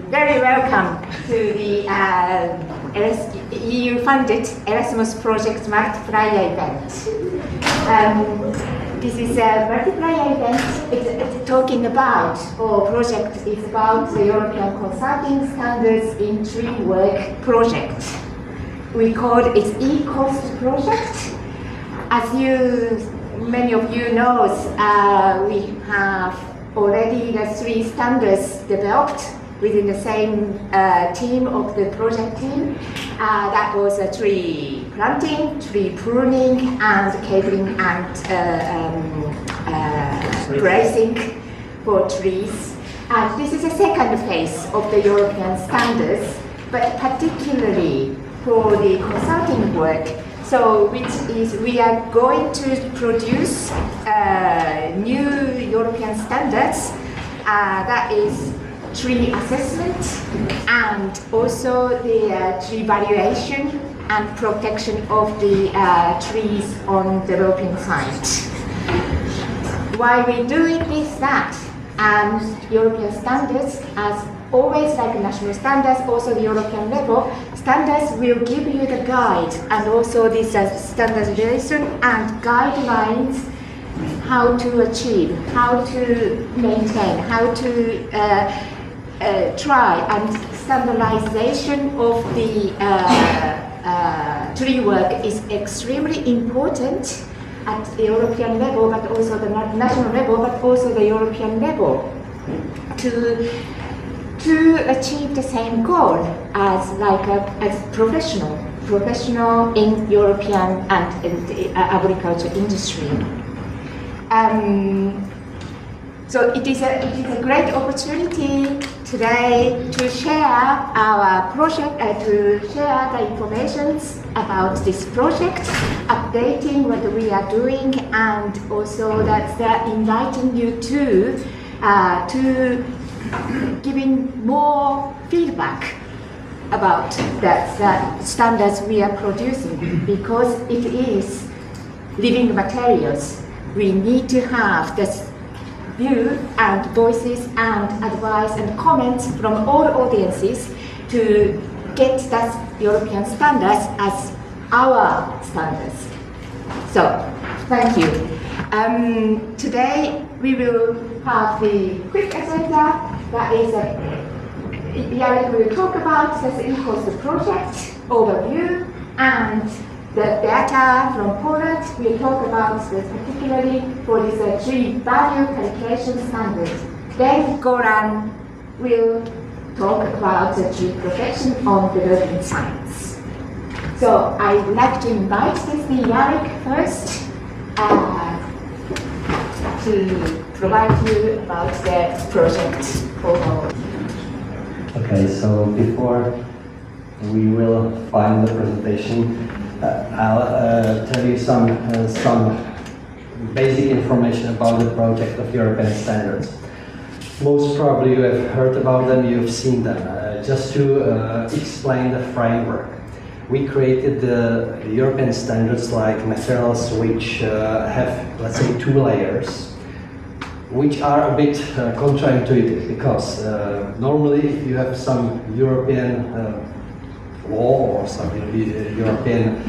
Very welcome to the EU-funded Erasmus Project Multiplier event. This is a Multiplier event. It's talking about, or project is about the European consulting standards in tree work project. We call it ECoST project. As many of you know, we have already the 3 standards developed within the same team of the project team. That was tree planting, tree pruning, and cabling and bracing for trees. And this is the second phase of the European standards, but particularly for the consulting work. So, which is we are going to produce new European standards that is tree assessment and also the tree valuation and protection of the trees on developing sites. Why we doing that? European standards, as always, like national standards, also the European level, standards will give you the guide and also this standardization and guidelines how to achieve, how to maintain, how to try, and standardization of the tree work is extremely important at the European level, but also the national level, but also the European level to achieve the same goal as professional in European and in the agriculture industry. So it is a great opportunity today to share our project, to share the information about this project, updating what we are doing, and also that they're inviting you to giving more feedback about the standards we are producing, because it is living materials. We need to have this view and voices and advice and comments from all audiences to get that European standards as our standards. So, thank you. Today we will have the quick agenda. That is, Jarek will talk about the ECoST project overview and the data from Poland. We'll talk about this particularly for this tree value calculation standard. Then Goran will talk about the tree protection on developing science. So I would like to invite Jarek first to provide you about the project overall. Okay, so before we will find the presentation, I'll tell you some basic information about the project of European standards. Most probably you have heard about them, you've seen them. Just to explain the framework. We created the European standards like materials which have, let's say, 2 layers, which are a bit counterintuitive, because normally if you have some European law or some European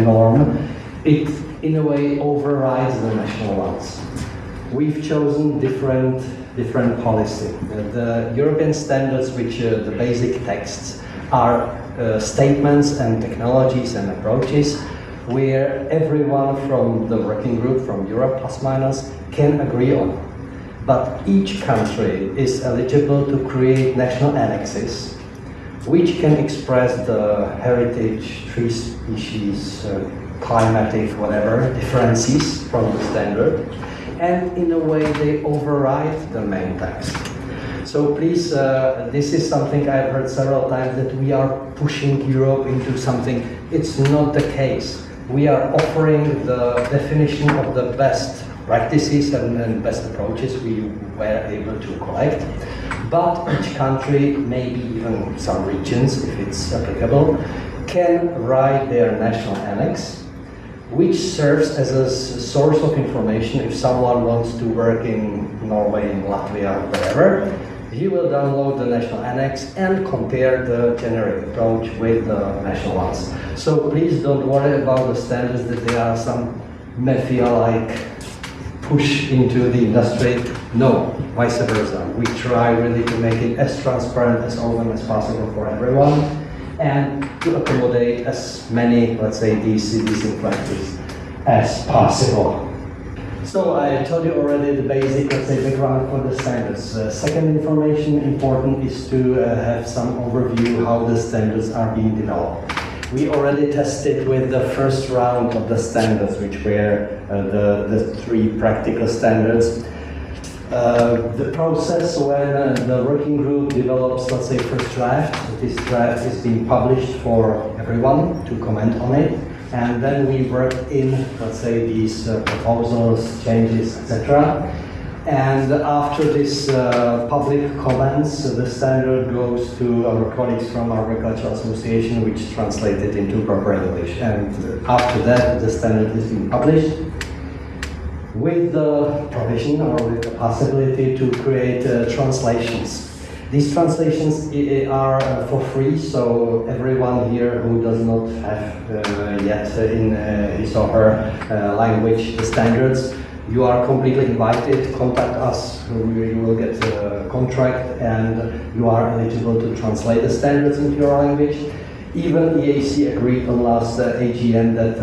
norm, it in a way overrides the national ones. We've chosen different policy. The European standards, which the basic texts are statements and technologies and approaches where everyone from the working group, from Europe plus minus, can agree on. But each country is eligible to create national annexes which can express the heritage, tree species, climatic, whatever, differences from the standard, and in a way they override the main text. So please, this is something I've heard several times, that we are pushing Europe into something. It's not the case. We are offering the definition of the best practices and best approaches we were able to collect. But each country, maybe even some regions, if it's applicable, can write their national annex, which serves as a source of information if someone wants to work in Norway, in Latvia, wherever. You will download the national annex and compare the generic approach with the national ones. So please don't worry about the standards that there are some mafia-like push into the industry. No, vice versa. We try really to make it as transparent, as open as possible for everyone, and to accommodate as many, let's say, these influences as possible. So I told you already the basic, let's say, background for the standards. Second information important is to have some overview how the standards are being developed. We already tested with the first round of the standards, which were the 3 practical standards. The process when the working group develops, let's say, first draft, this draft is being published for everyone to comment on it. And then we work in, let's say, these proposals, changes, etc. And after this public comments, the standard goes to our colleagues from our Agricultural Association, which translated into proper English. And after that, the standard is being published with the provision or with the possibility to create translations. These translations are for free, so everyone here who does not have yet in his or her language the standards, you are completely invited. Contact us, you will get a contract and you are eligible to translate the standards into your language. Even EAC agreed on last AGM that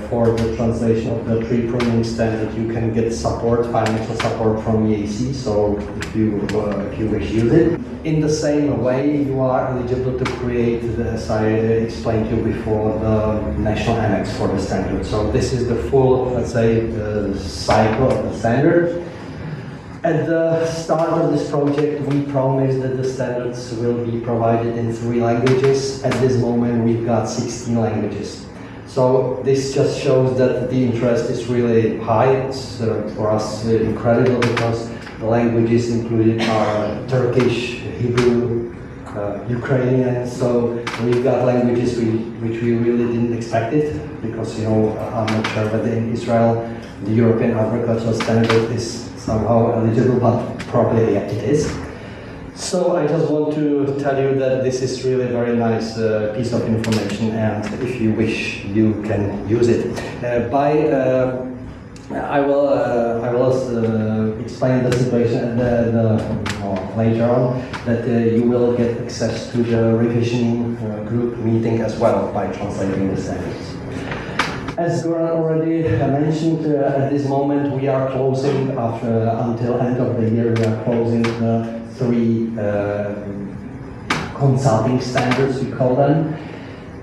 for the translation of the tree pruning standard you can get support, financial support from EAC, so if you wish, use it. In the same way, you are eligible to create, as I explained to you before, the national annex for the standard. So this is the full, let's say, cycle of the standard. At the start of this project, we promised that the standards will be provided in 3 languages. At this moment, we've got 16 languages. So this just shows that the interest is really high. It's for us incredible because the languages included are Turkish, Hebrew, Ukrainian. So we've got languages which we really didn't expect it because, you know, I'm not sure whether in Israel the European agricultural standard is somehow eligible, but probably it is. So I just want to tell you that this is really a very nice piece of information, and if you wish, you can use it. I will explain the situation later on, that you will get access to the revision group meeting as well by translating the standards. As Goran already mentioned, at this moment we are closing, until end of the year, we are closing the 3 consulting standards, we call them.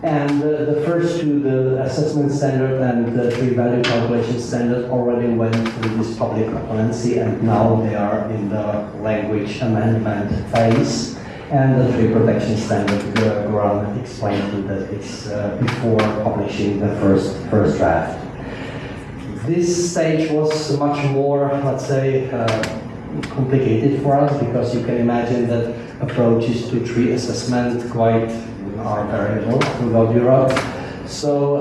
And the first 2, the assessment standard and the tree value calculation standard, already went through this public componency, and now they are in the language amendment phase. And the tree protection standard, Goran explained to you that it's before publishing the first draft. This stage was much more, let's say, complicated for us, because you can imagine that approaches to tree assessment are variable throughout Europe. So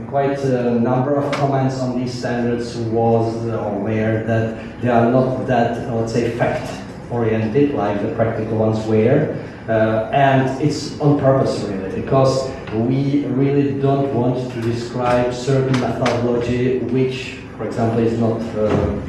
quite a number of comments on these standards was aware that they are not that, let's say, fact-oriented like the practical ones were. And it's on purpose really, because we really don't want to describe certain methodology which, for example, is not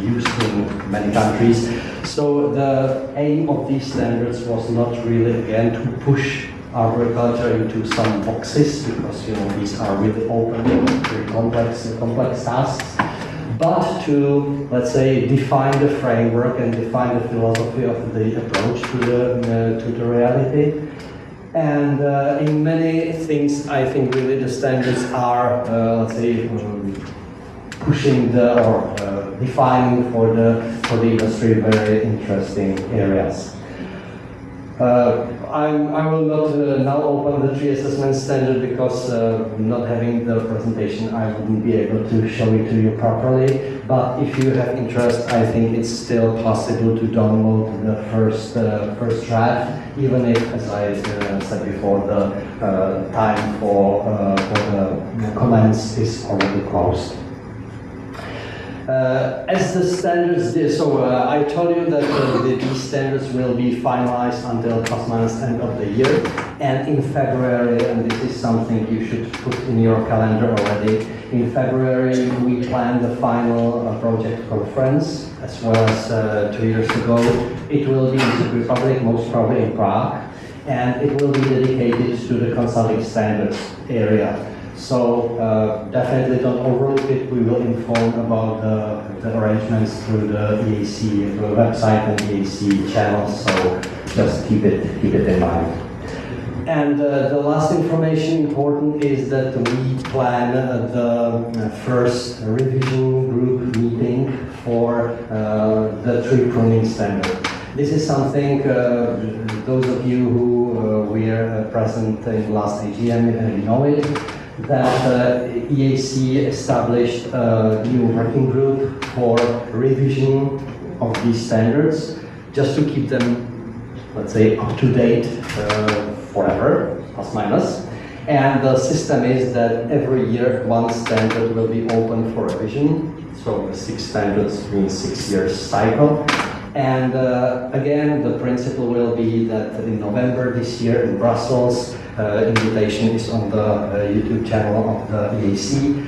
used in many countries. So the aim of these standards was not really, again, to push agriculture into some boxes, because, you know, these are really open, very complex tasks, but to, let's say, define the framework and define the philosophy of the approach to the reality. And in many things, I think really the standards are, let's say, pushing or defining for the industry very interesting areas. I will not now open the tree assessment standard, because not having the presentation, I wouldn't be able to show it to you properly. But if you have interest, I think it's still possible to download the first draft, even if, as I said before, the time for the comments is already closed. As the standards, I told you that these standards will be finalized until ± end of the year, and in February, and this is something you should put in your calendar already, in February we plan the final project conference, as well as 2 years ago. It will be in the Czech Republic, most probably in Prague, and it will be dedicated to the consulting standards area. So definitely don't overlook it. We will inform about the arrangements through the EAC website and EAC channels. So just keep it in mind. And the last information important is that we plan the first revision group meeting for the tree pruning standard. This is something, those of you who were present in last AGM know it, that EAC established a new working group for revision of these standards, just to keep them, let's say, up to date forever, ±. And the system is that every year one standard will be open for revision. So 6 standards means 6 years cycle. And again, the principle will be that in November this year in Brussels, invitation is on the YouTube channel of the EAC.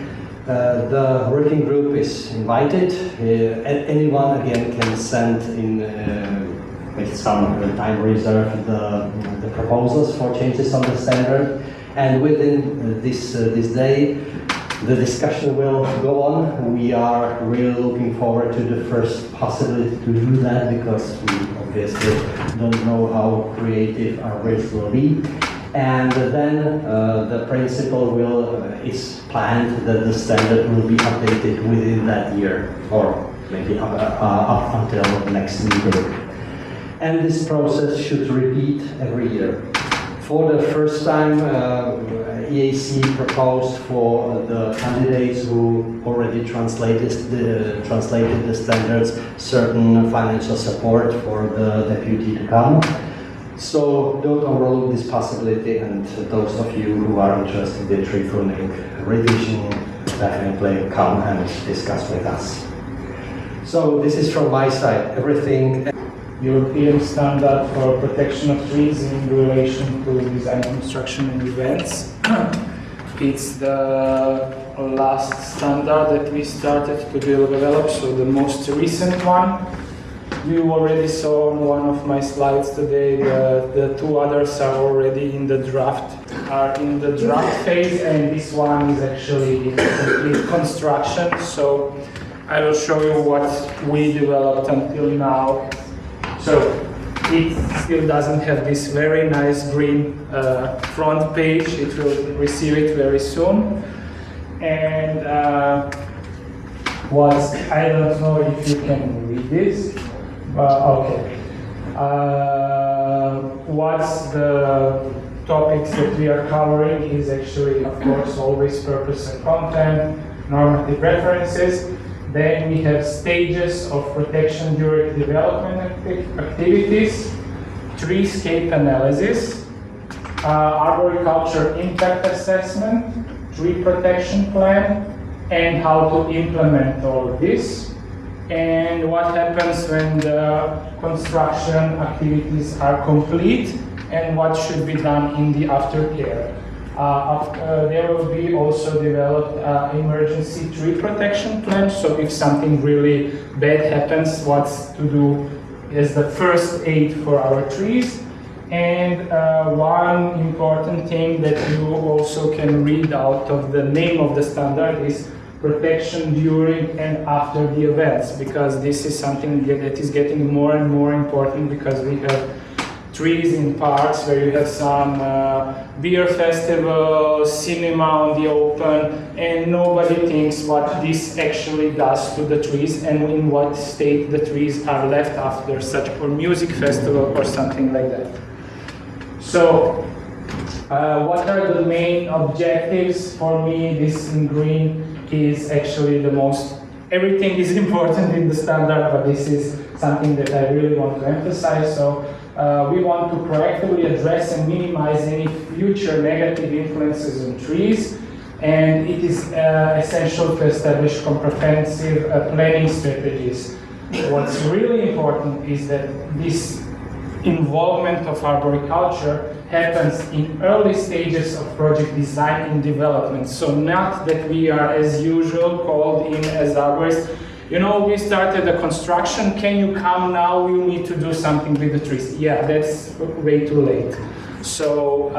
The working group is invited. Anyone again can send in with some time reserve the proposals for changes on the standard. And within this day, the discussion will go on. We are really looking forward to the first possibility to do that, because we obviously don't know how creative our words will be. And then the principle is planned that the standard will be updated within that year, or maybe up until the next meeting. And this process should repeat every year. For the first time, EAC proposed for the candidates who already translated the standards certain financial support for the deputy to come. So don't overlook this possibility, and those of you who are interested in tree pruning revision, definitely come and discuss with us. So this is from my side, everything. European standard for protection of trees in relation to design, construction and events. It's the last standard that we started to develop, so the most recent one. You already saw on one of my slides today, the 2 others are already in the draft phase, and this one is actually in complete construction. So I will show you what we developed until now. So it still doesn't have this very nice green front page. It will receive it very soon. And I don't know if you can read this, but okay. What's the topics that we are covering is actually, of course, always purpose and content, normative references. Then we have stages of protection during development activities, treescape analysis, arboriculture impact assessment, tree protection plan, and how to implement all of this, and what happens when the construction activities are complete, and what should be done in the aftercare. There will be also developed emergency tree protection plan. So if something really bad happens, what's to do as the first aid for our trees. And one important thing that you also can read out of the name of the standard is protection during and after the events, because this is something that is getting more and more important, because we have trees in parks where you have some beer festival, cinema on the open, and nobody thinks what this actually does to the trees and in what state the trees are left after such a music festival or something like that. So what are the main objectives? For me, this in green is actually the most, everything is important in the standard, but this is something that I really want to emphasize. So we want to proactively address and minimize any future negative influences on trees. and it is essential to establish comprehensive planning strategies. What's really important is that this involvement of arboriculture happens in early stages of project design and development. So not that we are, as usual, called in as arborists. You know, we started the construction, can you come now? We need to do something with the trees. Yeah, that's way too late. So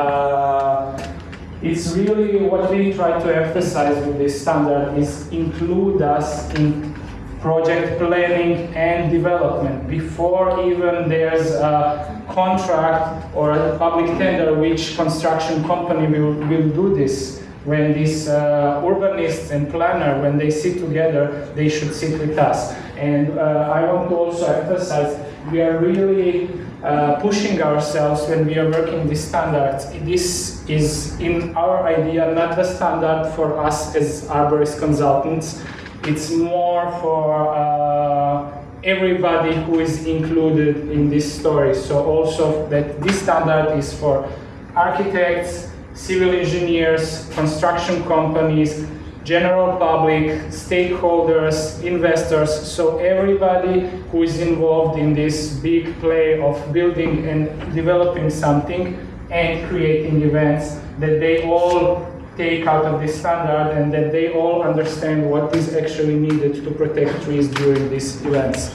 it's really what we try to emphasize with this standard is include us in project planning and development before even there's a contract or a public tender which construction company will do this. When these urbanists and planner, when they sit together, they should sit with us. And I want to also emphasize, we are really pushing ourselves when we are working these standards. This is, in our idea, not the standard for us as arborist consultants. It's more for everybody who is included in this story. So also that this standard is for architects, civil engineers, construction companies, general public, stakeholders, investors, so everybody who is involved in this big play of building and developing something and creating events, that they all take out of this standard and that they all understand what is actually needed to protect trees during these events.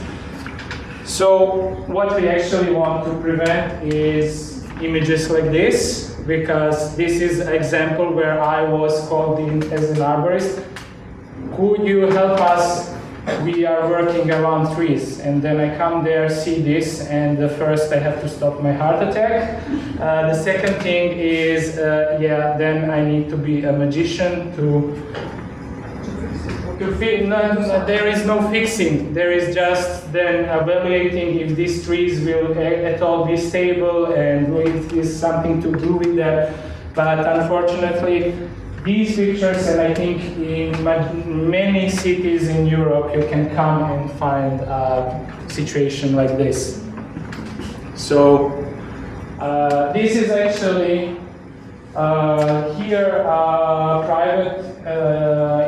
So what we actually want to prevent is images like this, because this is an example where I was called in as an arborist. Could you help us? We are working around trees. And then I come there, see this, and first I have to stop my heart attack. The second thing is, yeah, then I need to be a magician to there is no fixing. There is just then evaluating if these trees will at all be stable and if there is something to do with that. But unfortunately, these pictures, and I think in many cities in Europe, you can come and find a situation like this. So this is actually here a private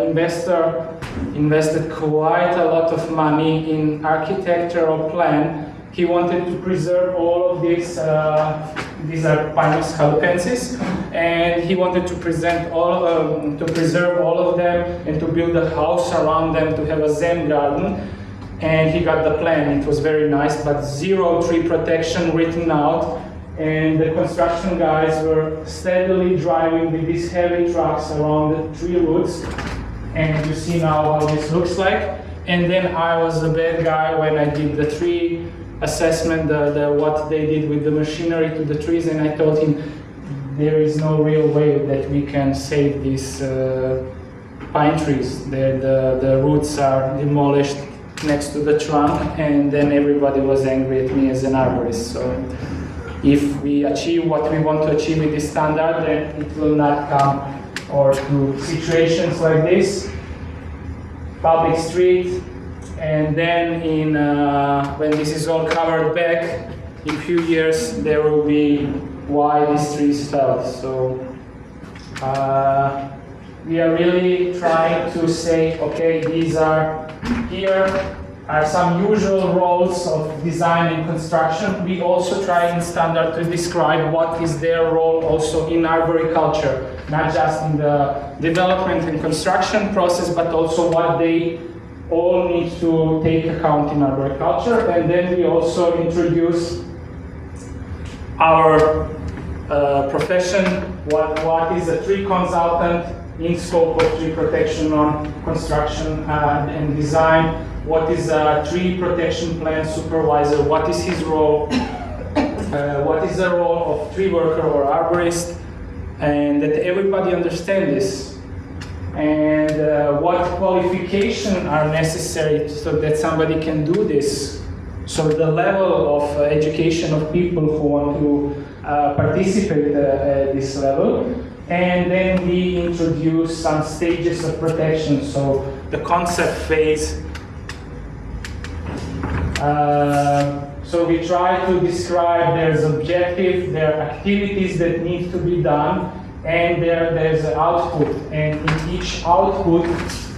investor invested quite a lot of money in architectural plan. He wanted to preserve all of these are Pinus calipensis, and he wanted to preserve all of them and to build a house around them, to have a Zen garden. And he got the plan. It was very nice, but zero tree protection written out. And the construction guys were steadily driving with these heavy trucks around the tree roots. And you see now how this looks like. And then I was the bad guy when I did the tree assessment, what they did with the machinery to the trees, and I told him there is no real way that we can save these pine trees. The roots are demolished next to the trunk, and then everybody was angry at me as an arborist. So if we achieve what we want to achieve with this standard, then it will not come or to situations like this, public street, and then in when this is all covered back, in a few years there will be why these trees fell. So we are really trying to say, okay, here are some usual roles of design and construction. We also try in standard to describe what is their role also in arboriculture, not just in the development and construction process, but also what they all need to take account in arboriculture. And then we also introduce our profession, what is a tree consultant in scope of tree protection on construction and design, what is a tree protection plan supervisor, what is his role, what is the role of tree worker or arborist, and that everybody understand this. And what qualifications are necessary so that somebody can do this. So the level of education of people who want to participate at this level. And then we introduce some stages of protection. So the concept phase. So we try to describe their objective, their activities that need to be done, and there's an output, and in each output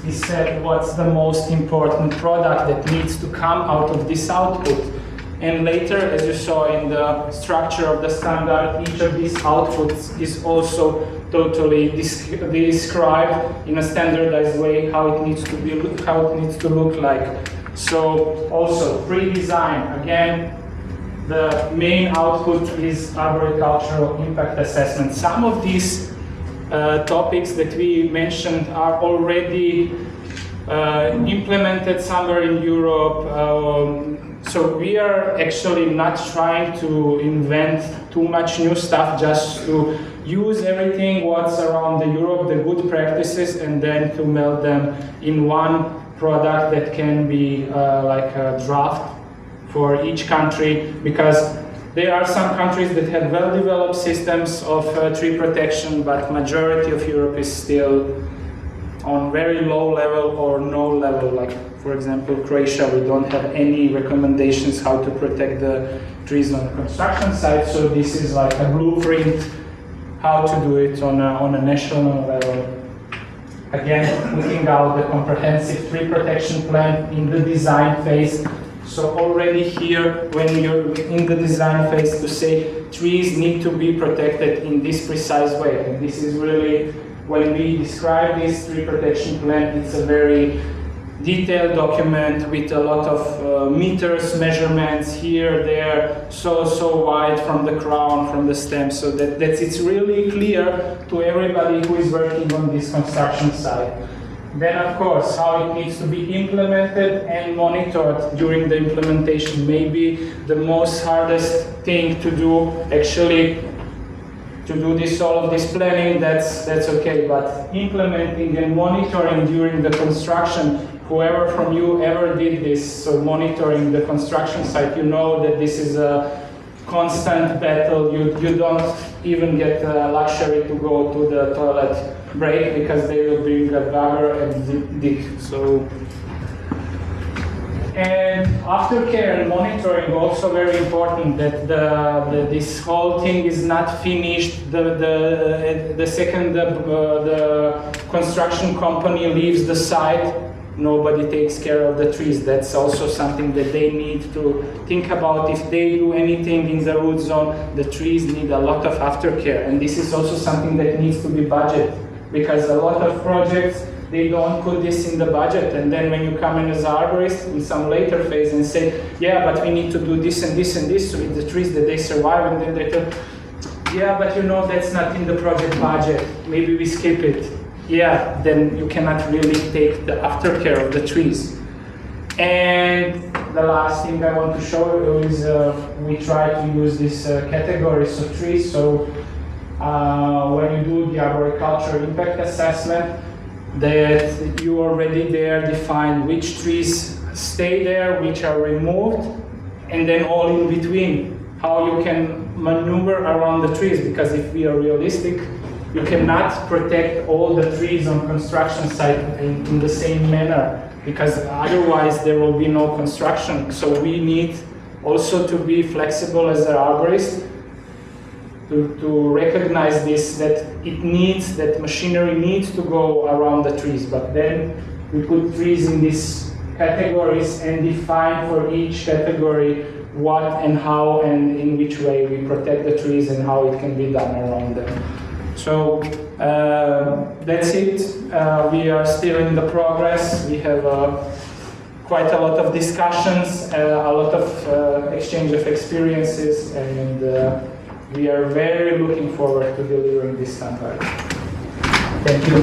is said what's the most important product that needs to come out of this output. And later, as you saw in the structure of the standard, each of these outputs is also totally described in a standardized way how it needs to look like. So also pre-design, again, the main output is arboricultural impact assessment. Some of these topics that we mentioned are already implemented somewhere in Europe. So we are actually not trying to invent too much new stuff, just to use everything what's around the Europe, the good practices, and then to meld them in one product that can be like a draft for each country, because there are some countries that have well-developed systems of tree protection, but majority of Europe is still on very low level or no level. Like, for example, Croatia, we don't have any recommendations how to protect the trees on the construction site, so this is like a blueprint how to do it on a national level. Again, putting out the comprehensive tree protection plan in the design phase. So already here, when you're in the design phase, to say trees need to be protected in this precise way. And this is really, when we describe this tree protection plan, it's a very detailed document with a lot of meters, measurements here, there, so wide from the crown, from the stem, so that it's really clear to everybody who is working on this construction site. Then, of course, how it needs to be implemented and monitored during the implementation. Maybe the most hardest thing to do, actually, to do all of this planning, that's okay, but implementing and monitoring during the construction, whoever from you ever did this, so monitoring the construction site, you know that this is a constant battle. You don't even get the luxury to go to the toilet break, because they will bring a bagger and dig. So, and aftercare and monitoring, also very important, that this whole thing is not finished the second the construction company leaves the site. Nobody takes care of the trees. That's also something that they need to think about. If they do anything in the root zone, the trees need a lot of aftercare. And this is also something that needs to be budgeted, because a lot of projects, they don't put this in the budget. And then when you come in as an arborist in some later phase and say, yeah, but we need to do this and this and this with the trees that they survive, and then they tell, yeah, but you know, that's not in the project budget. Maybe we skip it. Yeah, then you cannot really take the aftercare of the trees. And the last thing I want to show you is we try to use these categories of trees. So when you do the arboricultural impact assessment, that you already there define which trees stay there, which are removed, and then all in between, how you can maneuver around the trees. Because if we are realistic, you cannot protect all the trees on construction site in the same manner, because otherwise there will be no construction. So we need also to be flexible as an arborist to recognize this, that that machinery needs to go around the trees. But then we put trees in these categories and define for each category what and how and in which way we protect the trees and how it can be done around them. So that's it. We are still in the progress. We have quite a lot of discussions, a lot of exchange of experiences, and we are very looking forward to delivering this standard. Thank you.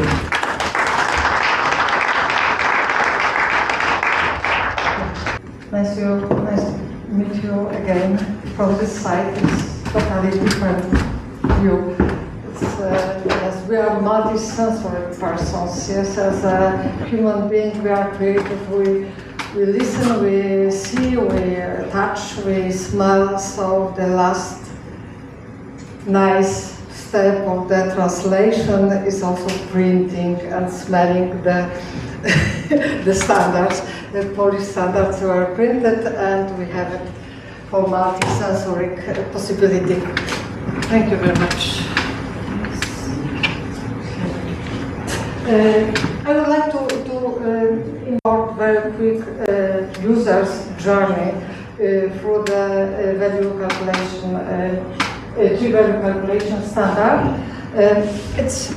Nice to meet you again. From this side, it's totally different view. Yes, we are multi-sensory persons. Yes, as a human being, we are creative. We listen, we see, we touch, we smell. So the last nice step of the translation is also printing and smelling the the standards. The Polish standards were printed, and we have it for multi-sensory possibility. Thank you very much. I would like to import very quick user's journey through the value calculation, tree value calculation standard. It's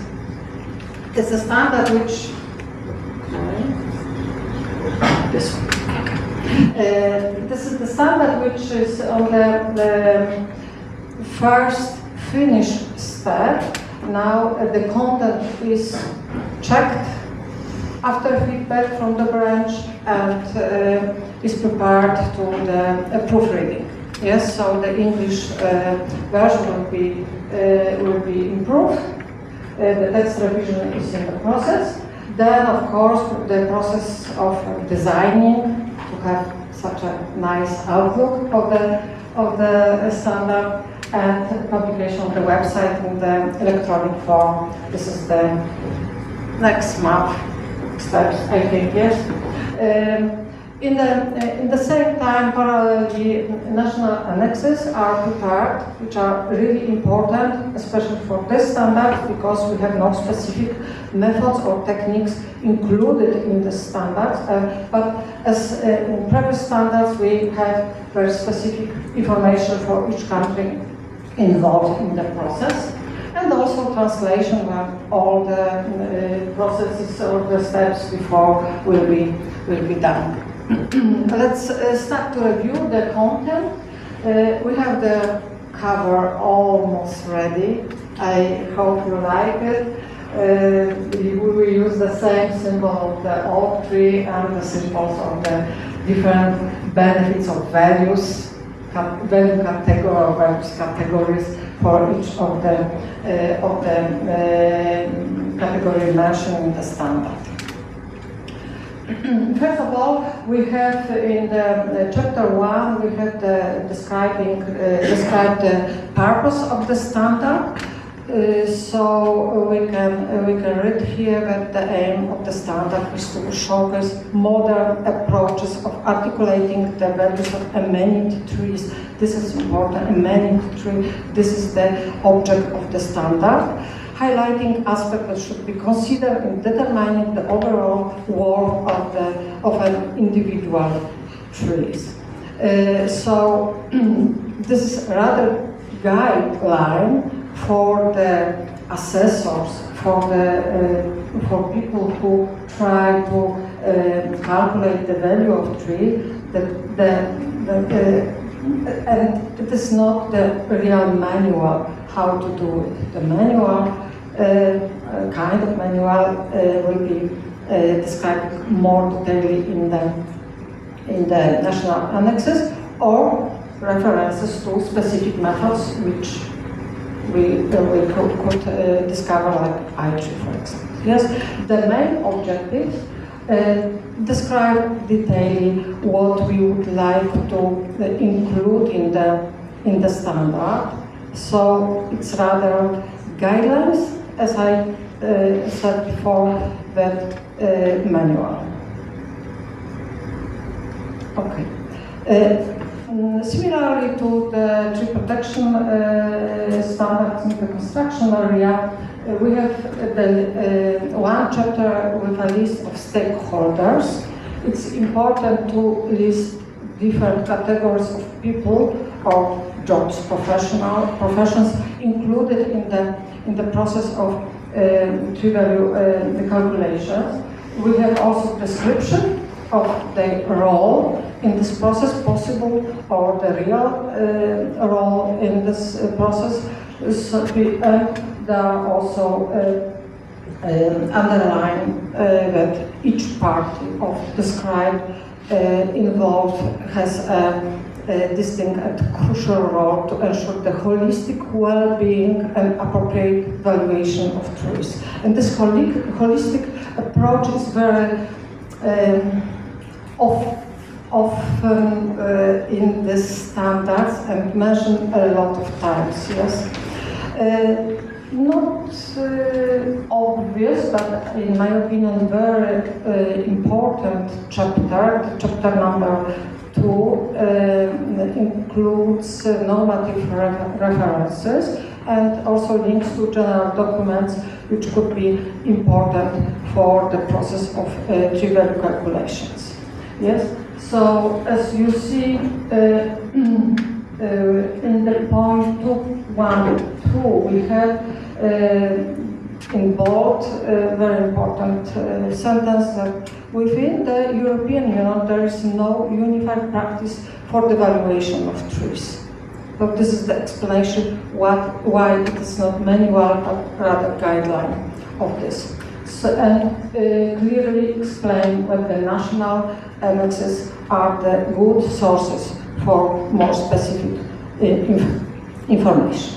a standard which this one. This is the standard which is on the first finish step. Now the content is checked after feedback from the branch and is prepared to the proofreading. Yes, so the English version will be improved. The text revision is in the process. Then, of course, the process of designing to have such a nice outlook of the standard and publication on the website in the electronic form. This is the next month steps, I think, yes. In the same time, parallelly, national annexes are prepared, which are really important, especially for this standard, because we have no specific methods or techniques included in the standards. But as in previous standards, we have very specific information for each country involved in the process, and also translation when all the processes or the steps before will be done. Let's start to review the content. We have the cover almost ready. I hope you like it. We will use the same symbol of the oak tree and the symbols of the different benefits of values, value category or values categories for each of the category mentioned in the standard. First of all, we have in the chapter 1, we have the describe the purpose of the standard. So we can read here that the aim of the standard is to showcase modern approaches of articulating the values of amenity trees. This is important, amenity tree. This is the object of the standard, highlighting aspects that should be considered in determining the overall worth of an individual trees. So this is rather guideline for the assessors, for people who try to calculate the value of tree. And it is not the real manual how to do it. The manual, kind of manual, will be described more detailedly in the national annexes, or references to specific methods which we could discover, like IG, for example. Yes, the main objectives describe detailing what we would like to include in the standard. So it's rather guidelines, as I said before, that manual. Okay. Similarly to the tree protection standards in the construction area, we have the one chapter with a list of stakeholders. It's important to list different categories of people or jobs, professions included in the process of tree value calculations. We have also description of the role in this process, possible or the real role in this process. So there are also underline that each party of described involved has a distinct and crucial role to ensure the holistic well-being and appropriate valuation of trees. And this holistic approach is very often in the standards and mentioned a lot of times, yes. Not obvious, but in my opinion, very important chapter, chapter number 2 includes normative references and also links to general documents which could be important for the process of tree value calculations. Yes, so as you see in the point 2.1.2 we have in bold very important sentence that within the European Union there is no unified practice for the valuation of trees. So this is the explanation why it is not manual but rather guideline of this. So, and clearly explain what the national annexes are the good sources for more specific information.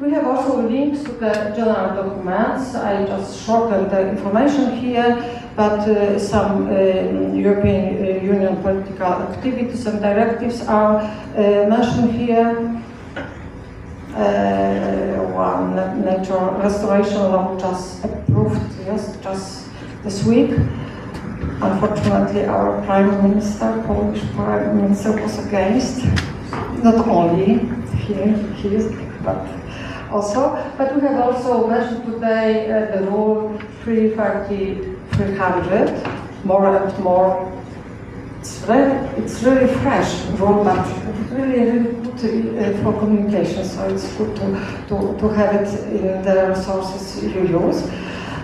We have also links to the general documents. I just shortened the information here, but some European Union political activities and directives are mentioned here. One nature restoration law just approved, yes, just this week. Unfortunately, our Prime Minister, Polish Prime Minister, was against. Not only he is, but also. But we have also mentioned today the rule 300, more and more. It's really fresh rule, but really good for communication. So it's good to have it in the resources you use.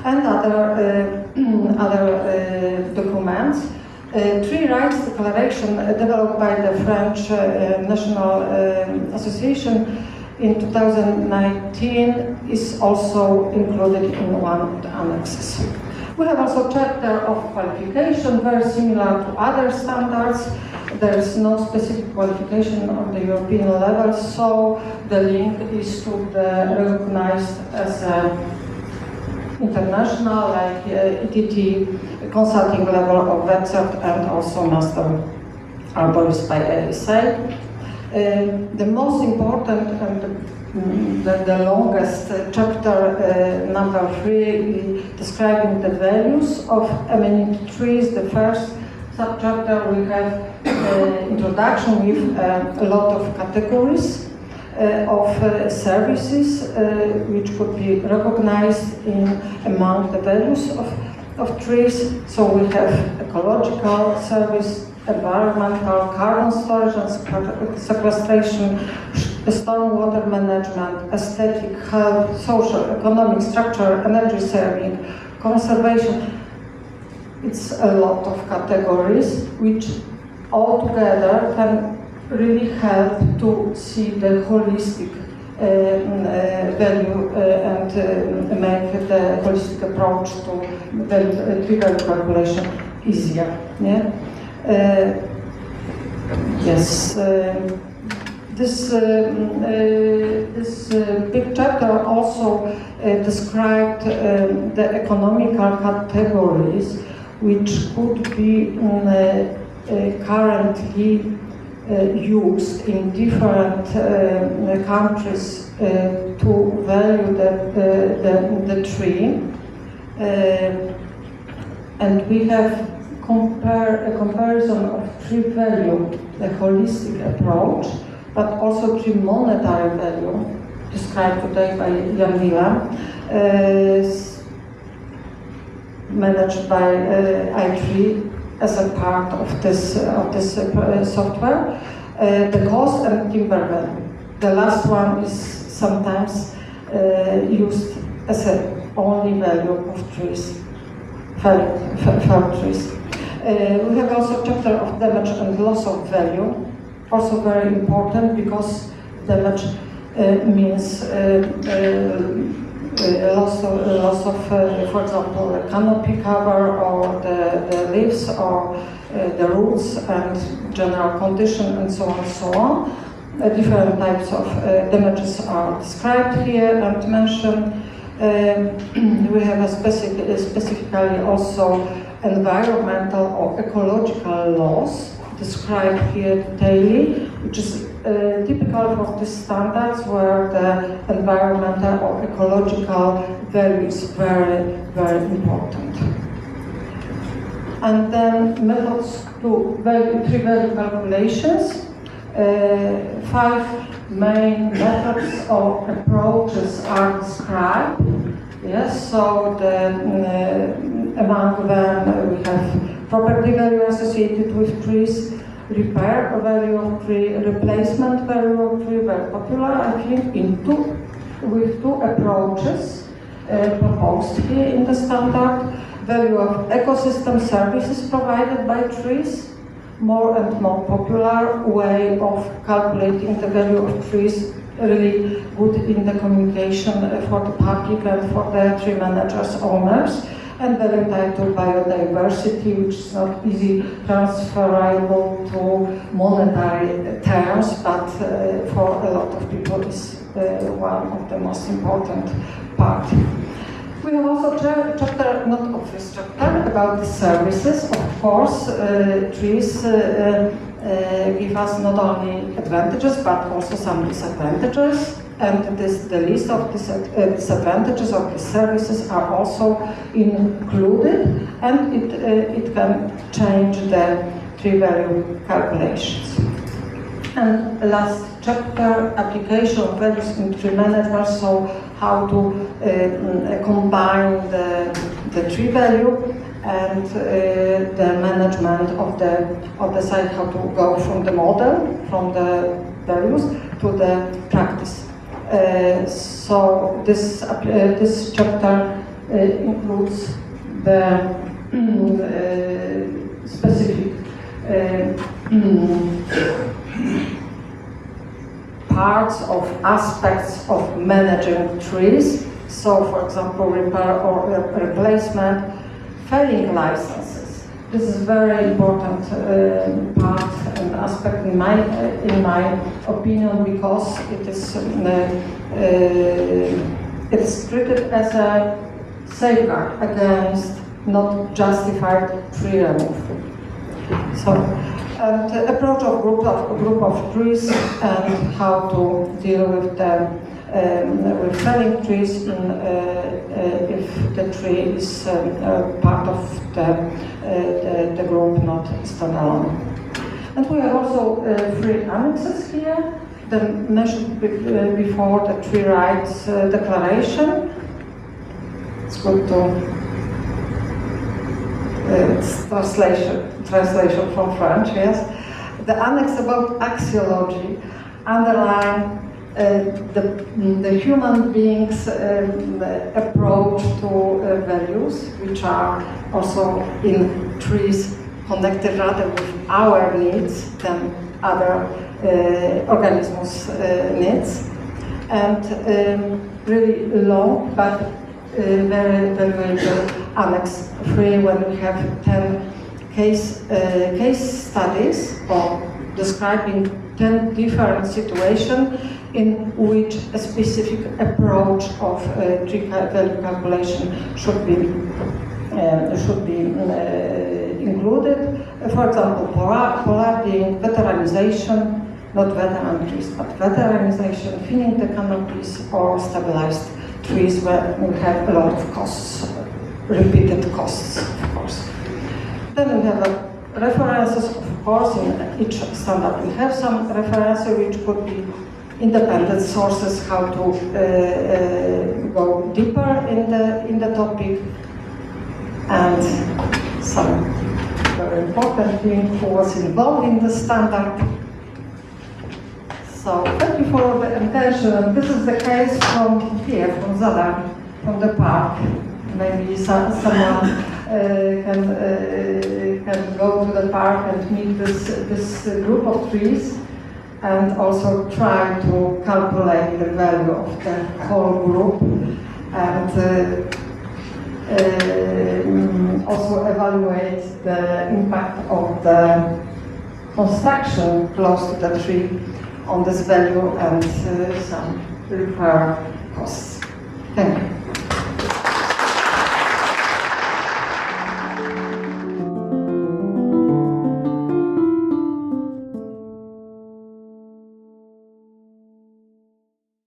And other documents. Tree Rights Declaration developed by the French National Association in 2019 is also included in one of the annexes. We have also a chapter of qualification, very similar to other standards. There is no specific qualification on the European level, so the link is to the recognized as a international, like ETT, consulting level of VETCERT and also Master Arborist by ASA. The most important and the longest chapter, number 3, describing the values of amenity trees. The first subchapter we have introduction with a lot of categories of services which could be recognized among the values of trees. So we have ecological service, environmental, carbon storage and sequestration, stormwater management, aesthetic, health, social, economic structure, energy saving, conservation. It's a lot of categories which all together can really help to see the holistic value and make the holistic approach to tree value calculation easier. Yeah? Yes. This big chapter also described the economical categories which could be currently used in different countries to value the tree, and we have a comparison of tree value, the holistic approach, but also tree monetary value, described today by Jan Villa, managed by i3 as a part of this software. The cost and timber value. The last one is sometimes used as a only value of trees, fell trees. We have also a chapter of damage and loss of value, also very important because damage means loss of for example, the canopy cover or the leaves or the roots and general condition and so on and so on. Different types of damages are described here and mentioned. We have specifically also environmental or ecological loss described here detailedly, which is typical of these standards where the environmental or ecological value is very, very important. And then methods to tree value calculations. 5 main methods or approaches are described. Yes, so among them we have property value associated with trees, repair value of tree, replacement value of tree, very popular, I think, with 2 approaches proposed here in the standard. Value of ecosystem services provided by trees, more and more popular way of calculating the value of trees, really good in the communication for the public and for the tree managers, owners, and very tied to biodiversity, which is not easy transferable to monetary terms, but for a lot of people is one of the most important part. We have also chapter, not obvious chapter, about the services. Of course, trees give us not only advantages, but also some disadvantages. And the list of disadvantages of the services are also included, and it can change the tree value calculations. And the last chapter, application of values in tree management, so how to combine the tree value and the management of the site, how to go from the model, from the values to the practice. So this chapter includes the specific parts of aspects of managing trees. So, for example, repair or replacement, felling licenses. This is very important part and aspect in my opinion, because it is treated as a safeguard against not justified tree removal. So, and the approach of group of trees and how to deal with the with felling trees if the tree is part of the group, not standalone. And we have also 3 annexes here. The mentioned before, the tree rights declaration. It's good to. It's translation from French, yes. The annex about axiology underline the human being's approach to values, which are also in trees connected rather with our needs than other organisms' needs. And really long, but very valuable Annex 3, when we have 10 case studies or describing 10 different situations in which a specific approach of tree value calculation should be included. For example, polar being veteranization, not veteran trees, but veteranization, thinning the canopies, or stabilized trees where we have a lot of costs, repeated costs, of course. Then we have references, of course, in each standard. We have some references which could be independent sources, how to go deeper in the topic, and some very important thing who was involved in the standard. So thank you for the attention. This is the case from here, from Zadar, from the park. Maybe someone can go to the park and meet this group of trees, and also try to calculate the value of the whole group, and also evaluate the impact of the construction close to the tree on this value and some repair costs. Thank you.